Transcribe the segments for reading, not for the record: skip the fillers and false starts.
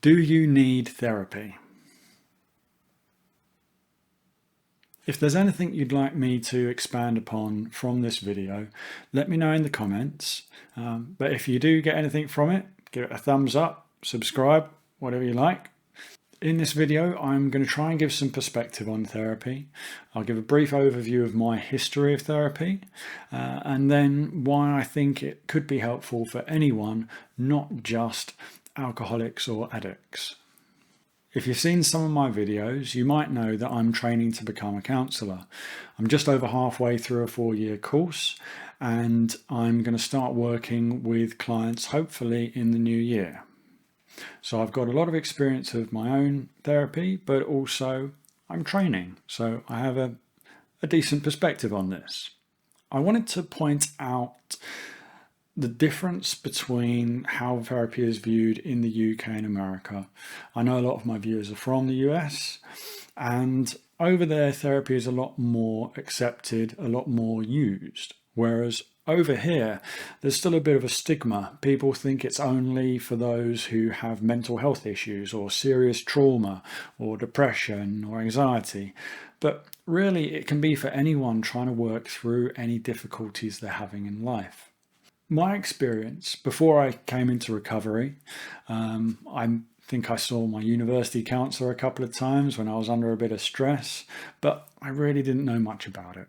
Do you need therapy? If there's anything you'd like me to expand upon from this video, let me know in the comments. But if you do get anything from it, give it a thumbs up, subscribe, whatever you like. In this video, I'm going to try and give some perspective on therapy. I'll give a brief overview of my history of therapy, and then why I think it could be helpful for anyone, not just alcoholics or addicts. If you've seen some of my videos, you might know that I'm training to become a counsellor. I'm just over halfway through a 4-year course, and I'm going to start working with clients hopefully in the new year. So I've got a lot of experience of my own therapy, but also I'm training, so I have a decent perspective on this. I wanted to point out the difference between how therapy is viewed in the UK and America. I know a lot of my viewers are from the US, and over there therapy is a lot more accepted, a lot more used, whereas over here there's still a bit of a stigma. People think it's only for those who have mental health issues or serious trauma or depression or anxiety, but really it can be for anyone trying to work through any difficulties they're having in life. My experience before I came into recovery, I think I saw my university counsellor a couple of times when I was under a bit of stress, but I really didn't know much about it.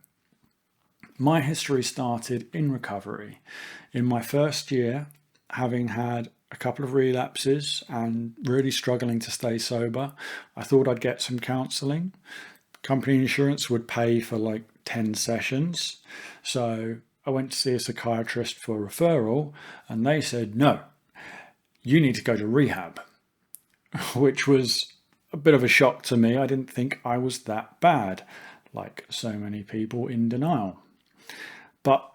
My history started in recovery. In my first year, having had a couple of relapses and really struggling to stay sober, I thought I'd get some counselling. Company insurance would pay for like 10 sessions, so I went to see a psychiatrist for referral, and they said, no, you need to go to rehab, which was a bit of a shock to me. I didn't think I was that bad, like so many people in denial. But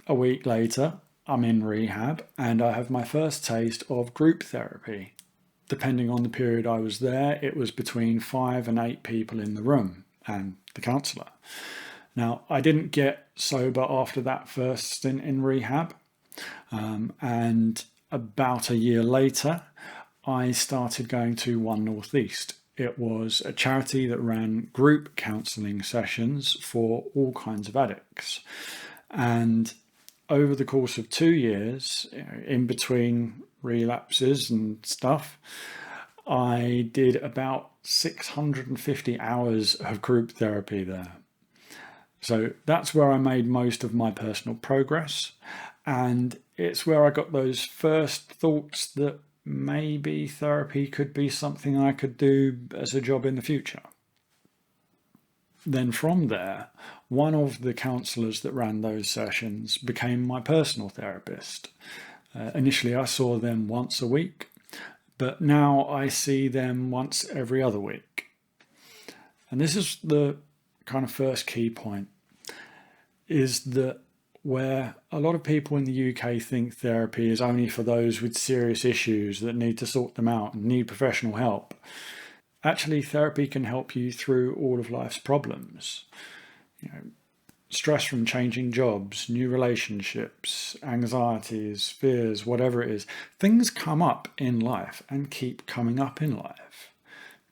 a week later, I'm in rehab and I have my first taste of group therapy. Depending on the period I was there, it was between 5 and 8 people in the room and the counsellor. Now, I didn't get sober after that first stint in rehab, and about a year later, I started going to One North East. It was a charity that ran group counselling sessions for all kinds of addicts. And over the course of 2 years, in between relapses and stuff, I did about 650 hours of group therapy there. So that's where I made most of my personal progress, and it's where I got those first thoughts that maybe therapy could be something I could do as a job in the future. Then from there, one of the counsellors that ran those sessions became my personal therapist. Initially I saw them once a week, but now I see them once every other week. And this is the kind of first key point, is that where a lot of people in the UK think therapy is only for those with serious issues that need to sort them out and need professional help, actually therapy can help you through all of life's problems. Stress from changing jobs, new relationships, anxieties, fears, whatever it is. Things come up in life and keep coming up in life.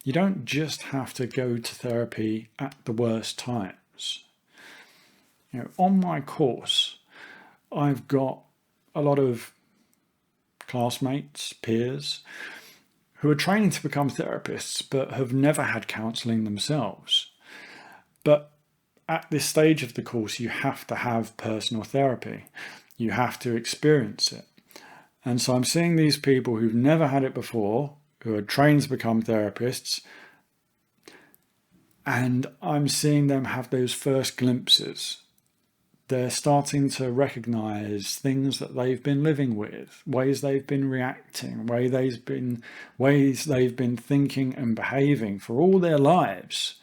You don't just have to go to therapy at the worst times. On my course, I've got a lot of classmates, peers, who are training to become therapists but have never had counselling themselves. But at this stage of the course, you have to have personal therapy. You have to experience it. And so I'm seeing these people who've never had it before, who are trained to become therapists, and I'm seeing them have those first glimpses. They're starting to recognize things that they've been living with, ways they've been reacting, ways they've been thinking and behaving for all their lives.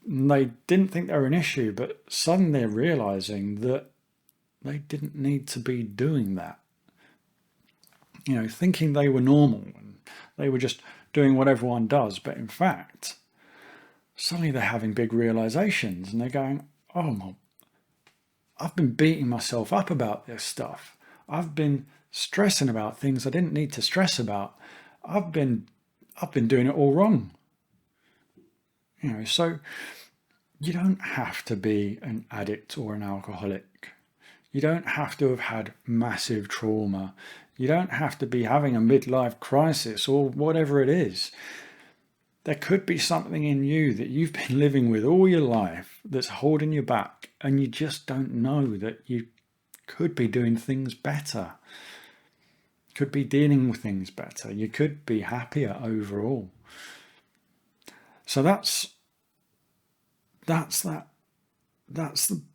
And they didn't think they were an issue, but suddenly they're realizing that they didn't need to be doing that. Thinking they were normal and they were just doing what everyone does. But in fact, suddenly they're having big realizations and they're going, oh, I've been beating myself up about this stuff. I've been stressing about things I didn't need to stress about. I've been doing it all wrong. So you don't have to be an addict or an alcoholic. You don't have to have had massive trauma. You don't have to be having a midlife crisis or whatever it is. There could be something in you that you've been living with all your life that's holding you back, and you just don't know that you could be doing things better. Could be dealing with things better. You could be happier overall. So that's the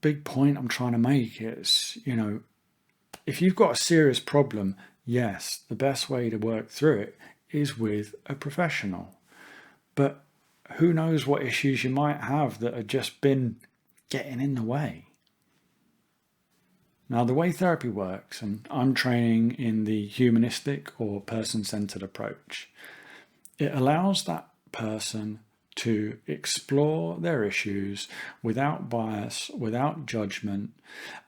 big point I'm trying to make is, if you've got a serious problem, yes, the best way to work through it is with a professional. But who knows what issues you might have that have just been getting in the way. Now, the way therapy works, and I'm training in the humanistic or person-centered approach, it allows that person to explore their issues without bias, without judgment,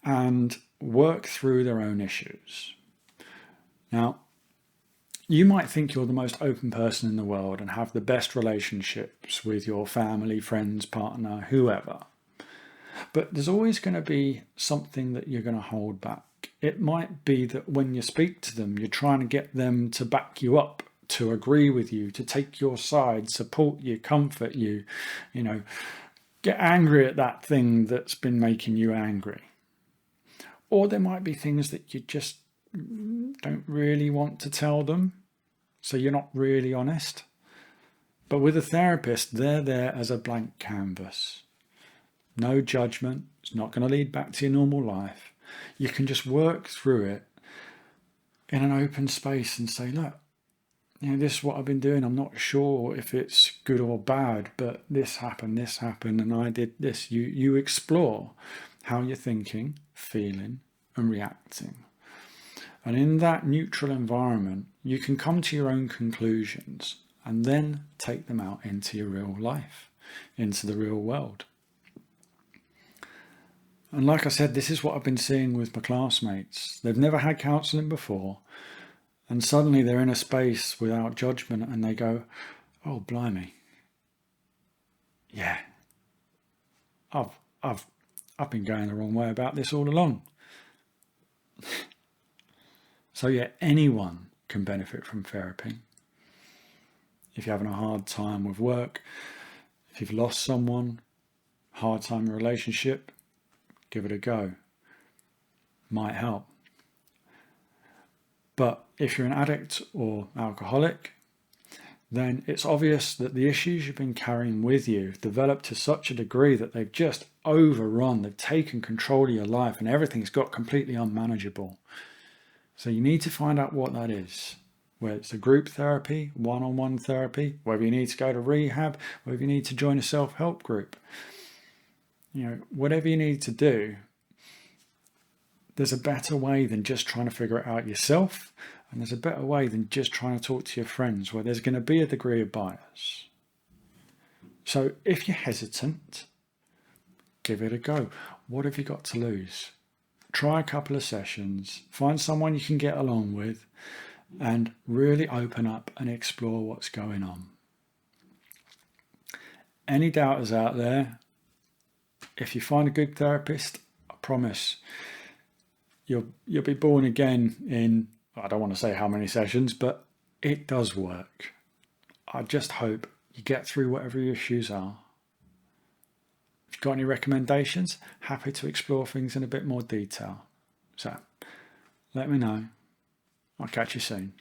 and work through their own issues. Now, you might think you're the most open person in the world and have the best relationships with your family, friends, partner, whoever. But there's always going to be something that you're going to hold back. It might be that when you speak to them, you're trying to get them to back you up, to agree with you, to take your side, support you, comfort you, get angry at that thing that's been making you angry. Or there might be things that you just don't really want to tell them, so you're not really honest. But with a therapist, they're there as a blank canvas. No judgment. It's not going to lead back to your normal life. You can just work through it in an open space and say, look, this is what I've been doing. I'm not sure if it's good or bad, but this happened, and I did this. You explore how you're thinking, feeling, and reacting. And in that neutral environment, you can come to your own conclusions and then take them out into your real life, into the real world. And like I said, this is what I've been seeing with my classmates. They've never had counselling before, and suddenly they're in a space without judgment and they go, oh, blimey. Yeah, I've been going the wrong way about this all along. So yeah, anyone can benefit from therapy. If you're having a hard time with work, if you've lost someone, hard time in a relationship, give it a go. Might help. But if you're an addict or alcoholic, then it's obvious that the issues you've been carrying with you have developed to such a degree that they've just overrun, they've taken control of your life, and everything's got completely unmanageable. So you need to find out what that is. Whether it's a group therapy, one-on-one therapy, whether you need to go to rehab, whether you need to join a self-help group. Whatever you need to do, there's a better way than just trying to figure it out yourself. And there's a better way than just trying to talk to your friends, where there's going to be a degree of bias. So if you're hesitant, give it a go. What have you got to lose? Try a couple of sessions, find someone you can get along with, and really open up and explore what's going on. Any doubters out there, if you find a good therapist, I promise you'll be born again in, I don't want to say how many sessions, but it does work. I just hope you get through whatever your issues are. If you've got any recommendations, happy to explore things in a bit more detail. So let me know. I'll catch you soon.